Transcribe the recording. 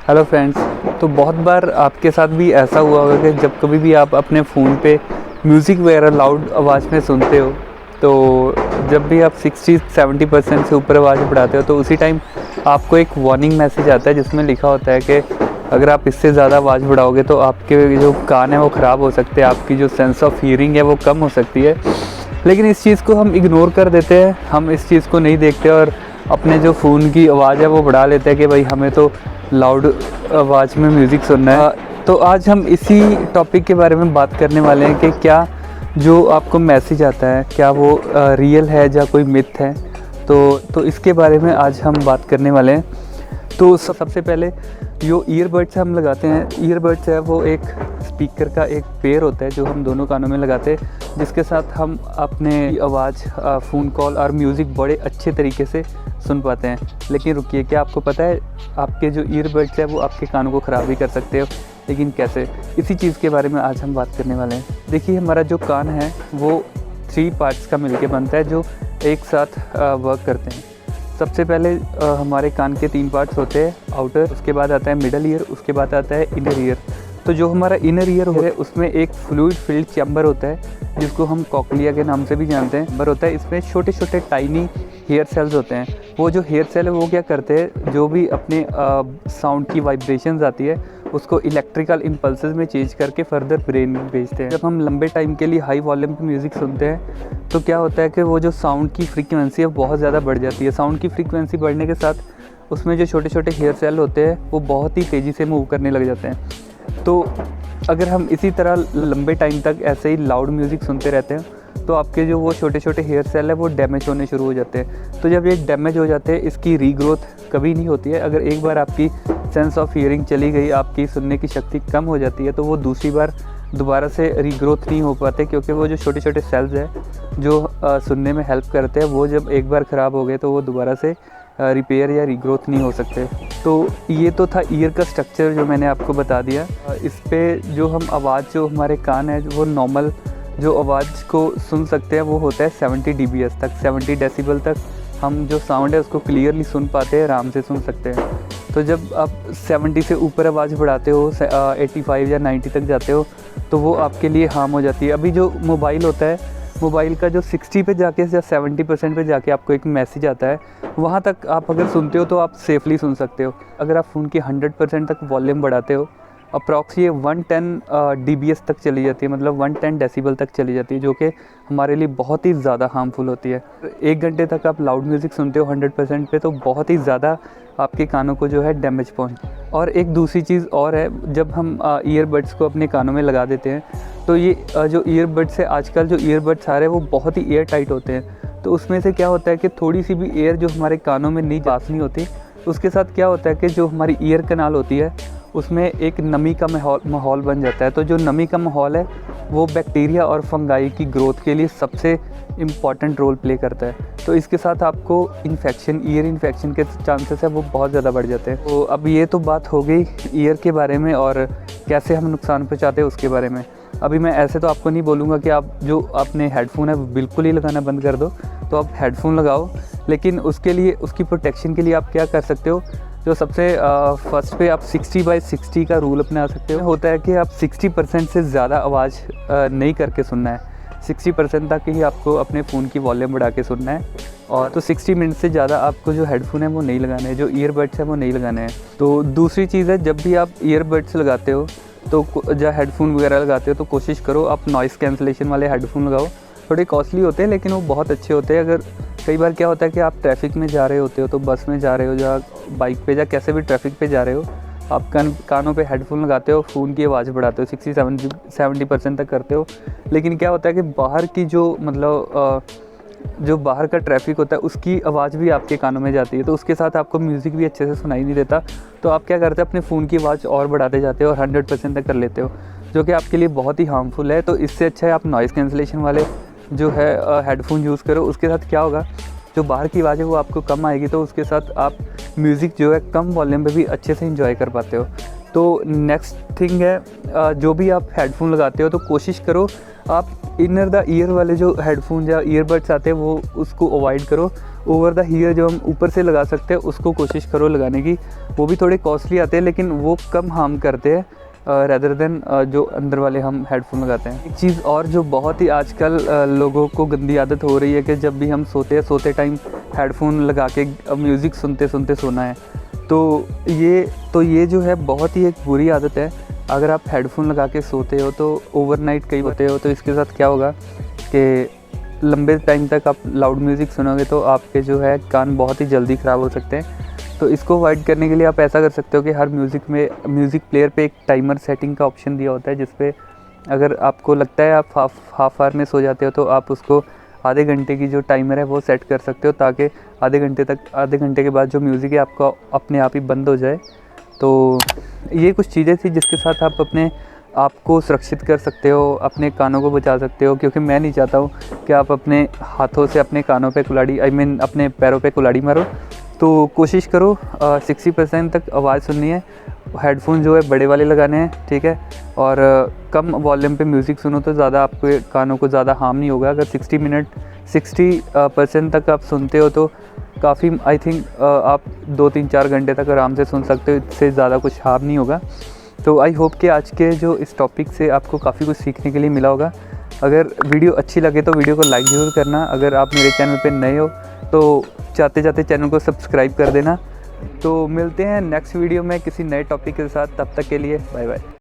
Hello friends. तो बहुत बार आपके साथ भी ऐसा हुआ होगा कि जब कभी भी आप अपने फ़ोन पे म्यूज़िक वगैरह लाउड आवाज़ में सुनते हो, तो जब भी आप 60-70% से ऊपर आवाज़ बढ़ाते हो तो उसी टाइम आपको एक वार्निंग मैसेज आता है जिसमें लिखा होता है कि अगर आप इससे ज़्यादा आवाज़ बढ़ाओगे तो आपके जो कान है वो ख़राब हो सकते हैं, आपकी जो सेंस ऑफ हियरिंग है वो कम हो सकती है। लेकिन इस चीज़ को हम इग्नोर कर देते हैं, हम इस चीज़ को नहीं देखते और अपने जो फ़ोन की आवाज़ है वो बढ़ा लेते हैं कि भाई हमें तो लाउड आवाज़ में म्यूज़िक सुनना है। तो आज हम इसी टॉपिक के बारे में बात करने वाले हैं कि क्या जो आपको मैसेज आता है क्या वो रियल है या कोई मिथ है। तो इसके बारे में आज हम बात करने वाले हैं। तो सबसे पहले जो ईयरबड्स हम लगाते हैं, ईयरबड्स है वो एक स्पीकर का एक पेयर होता है जो हम दोनों कानों में लगाते हैं, जिसके साथ हम अपने आवाज़, फ़ोन कॉल और म्यूज़िक बड़े अच्छे तरीके से सुन पाते हैं। लेकिन रुकिए, क्या आपको पता है आपके जो ईयरबड्स है वो आपके कानों को ख़राब भी कर सकते हो? लेकिन कैसे? इसी चीज़ के बारे में आज हम बात करने वाले हैं। देखिए, हमारा जो कान है वो 3 पार्ट्स का मिलके बनता है जो एक साथ वर्क करते हैं। सबसे पहले हमारे कान के 3 पार्ट्स होते हैं, आउटर, उसके बाद आता है मिडल ईयर, उसके बाद आता है इनर ईयर। तो जो हमारा इनर ईयर है उसमें एक फ्लूइड फिल्ड चैम्बर होता है जिसको हम कॉकलिया के नाम से भी जानते हैं। चैम्बर होता है, इसमें छोटे छोटे टाइनी हेयर सेल्स होते हैं। वो जो हेयर सेल है वो क्या करते हैं, जो भी अपने साउंड की वाइब्रेशंस आती है उसको इलेक्ट्रिकल इम्पल्सेस में चेंज करके फर्दर ब्रेन में भेजते हैं। जब हम लंबे टाइम के लिए हाई वॉल्यूम पे म्यूज़िक सुनते हैं तो क्या होता है कि वो जो साउंड की फ्रीक्वेंसी है बहुत ज़्यादा बढ़ जाती है। साउंड की फ्रीक्वेंसी बढ़ने के साथ उसमें जो छोटे छोटे हेयर सेल होते हैं वो बहुत ही तेज़ी से मूव करने लग जाते हैं। तो अगर हम इसी तरह लंबे टाइम तक ऐसे ही लाउड म्यूज़िक सुनते रहते हैं तो आपके जो वो छोटे छोटे हेयर सेल है वो डैमेज होने शुरू हो जाते हैं। तो जब ये डैमेज हो जाते हैं, इसकी रीग्रोथ कभी नहीं होती है। अगर एक बार आपकी सेंस ऑफ हियरिंग चली गई, आपकी सुनने की शक्ति कम हो जाती है, तो वो दूसरी बार दोबारा से रीग्रोथ नहीं हो पाते, क्योंकि वो जो छोटे छोटे सेल्स हैं जो सुनने में हेल्प करते हैं वो जब एक बार ख़राब हो गए तो वो दोबारा से रिपेयर या रीग्रोथ नहीं हो सकते। तो ये तो था ईयर का स्ट्रक्चर जो मैंने आपको बता दिया। इस पर जो हम आवाज़, जो हमारे कान है वो नॉर्मल जो आवाज़ को सुन सकते हैं वो होता है 70 dBs तक, 70 डेसिबल तक हम जो साउंड है उसको क्लियरली सुन पाते हैं, आराम से सुन सकते हैं। तो जब आप 70 से ऊपर आवाज़ बढ़ाते हो, 85 या 90 तक जाते हो, तो वो आपके लिए हार्म हो जाती है। अभी जो मोबाइल होता है, मोबाइल का जो 60 पे जाके या 70% पे जाके आपको एक मैसेज आता है, वहाँ तक आप अगर सुनते हो तो आप सेफली सुन सकते हो। अगर आप फ़ोन की 100% तक वॉल्यूम बढ़ाते हो, अप्रॉक्स ये 110 dBs तक चली जाती है, मतलब 110 डेसिबल तक चली जाती है, जो कि हमारे लिए बहुत ही ज़्यादा हार्मफुल होती है। 1 घंटे तक आप लाउड म्यूज़िक सुनते हो 100% पे, तो बहुत ही ज़्यादा आपके कानों को जो है डैमेज पहुँच। और एक दूसरी चीज़ और है, जब हम ईयरबड्स को अपने कानों में लगा देते हैं तो ये जो ईयरबड्स है, आजकल जो ईयरबड्स आ रहे हैं वो बहुत ही एयर टाइट होते हैं। तो उसमें से क्या होता है कि थोड़ी सी भी एयर जो हमारे कानों में नहीं पास नहीं होती, उसके साथ क्या होता है कि जो हमारी ईयर कनाल होती है उसमें एक नमी का माहौल बन जाता है। तो जो नमी का माहौल है वो बैक्टीरिया और फंगाई की ग्रोथ के लिए सबसे इम्पॉर्टेंट रोल प्ले करता है। तो इसके साथ आपको इन्फेक्शन, ईयर इन्फेक्शन के चांसेस है वो बहुत ज़्यादा बढ़ जाते हैं। तो अब ये तो बात हो गई ईयर के बारे में और कैसे हम नुकसान पहुँचाते हैं उसके बारे में। अभी मैं ऐसे तो आपको नहीं बोलूँगा कि आप जो अपने हेडफोन है बिल्कुल ही लगाना बंद कर दो, तो आप हेडफोन लगाओ। लेकिन उसके लिए, उसकी प्रोटेक्शन के लिए आप क्या कर सकते हो, जो सबसे फर्स्ट पे आप 60/60 का रूल अपना सकते हो। होता है कि आप 60% से ज़्यादा आवाज़ नहीं करके सुनना है, 60% तक ही आपको अपने फ़ोन की वॉल्यूम बढ़ा के सुनना है। और तो 60 मिनट से ज़्यादा आपको जो हेडफोन है वो नहीं लगाने हैं, जो ईयरबड्स है वो नहीं लगाने हैं। तो दूसरी चीज़ है, जब भी आप ईयरबड्स लगाते हो तो या हेडफोन वगैरह लगाते हो तो कोशिश करो आप नॉइज़ कैंसलेशन वाले हेडफोन लगाओ। थोड़े कॉस्टली होते हैं लेकिन वो बहुत अच्छे होते हैं। अगर कई बार क्या होता है कि आप ट्रैफिक में जा रहे होते हो, तो बस में जा रहे हो या बाइक पे या कैसे भी ट्रैफिक पे जा रहे हो, आप कानों पे हेडफोन लगाते हो, फ़ोन की आवाज़ बढ़ाते हो, 60-70% तक करते हो। लेकिन क्या होता है कि बाहर की जो मतलब जो बाहर का ट्रैफिक होता है उसकी आवाज़ भी आपके कानों में जाती है, तो उसके साथ आपको म्यूज़िक भी अच्छे से सुनाई नहीं देता। तो आप क्या करते हो, अपने फ़ोन की आवाज़ और बढ़ाते जाते हो और 100% तक कर लेते हो, जो कि आपके लिए बहुत ही हार्मफुल है। तो इससे अच्छा है आप नॉइज़ कैंसलेशन वाले जो है हेडफोन यूज़ करो। उसके साथ क्या होगा, जो बाहर की आवाज़ है वो आपको कम आएगी, तो उसके साथ आप म्यूज़िक जो है कम वॉल्यूम पे भी अच्छे से एंजॉय कर पाते हो। तो नेक्स्ट थिंग है, जो भी आप हेडफोन लगाते हो तो कोशिश करो आप इनर द ईयर वाले जो हेडफोन या ईयरबड्स आते हैं वो उसको अवॉइड करो ओवर द ईयर जो हम ऊपर से लगा सकते हैं उसको कोशिश करो लगाने की। वो भी थोड़े कॉस्टली आते हैं लेकिन वो कम हार्म करते हैं रेदर देन जो अंदर वाले हम हेडफोन लगाते हैं। एक चीज़ और जो बहुत ही आजकल लोगों को गंदी आदत हो रही है कि जब भी हम सोते टाइम हेडफोन लगा के म्यूज़िक सुनते सुनते सोना है, तो ये जो है बहुत ही एक बुरी आदत है। अगर आप हेडफोन लगा के सोते हो तो ओवरनाइट कहीं होते हो तो इसके साथ क्या होगा कि लंबे टाइम तक आप लाउड म्यूज़िक सुनोगे तो आपके जो है कान बहुत ही जल्दी ख़राब हो सकते हैं। तो इसको अवॉइड करने के लिए आप ऐसा कर सकते हो कि हर म्यूज़िक प्लेयर पे एक टाइमर सेटिंग का ऑप्शन दिया होता है, जिस पे अगर आपको लगता है आप हाफ आवर में सो जाते हो तो आप उसको आधे घंटे की जो टाइमर है वो सेट कर सकते हो, ताकि आधे घंटे के बाद जो म्यूज़िक है आपका अपने आप ही बंद हो जाए। तो ये कुछ चीज़ें थी जिसके साथ आप अपने आप को सुरक्षित कर सकते हो, अपने कानों को बचा सकते हो, क्योंकि मैं नहीं चाहता हूँ कि आप अपने हाथों से अपने कानों पे कुल्हाड़ी अपने पैरों पे कुल्हाड़ी मारो। तो कोशिश करो 60% तक आवाज़ सुननी है। हेडफोन जो है बड़े वाले लगाने हैं, ठीक है, और कम वॉल्यूम पे म्यूज़िक सुनो तो ज़्यादा आपके कानों को ज़्यादा हार्म नहीं होगा। अगर 60% तक आप सुनते हो तो काफ़ी आई थिंक आप 2-3-4 घंटे तक आराम से सुन सकते हो, इससे ज़्यादा कुछ हार्म नहीं होगा। तो आई होप कि आज के जो इस टॉपिक से आपको काफ़ी कुछ सीखने के लिए मिला होगा। अगर वीडियो अच्छी लगे तो वीडियो को लाइक ज़रूर करना। अगर आप मेरे चैनल पे नए हो तो जाते जाते चैनल को सब्सक्राइब कर देना। तो मिलते हैं नेक्स्ट वीडियो में किसी नए टॉपिक के साथ, तब तक के लिए बाय बाय।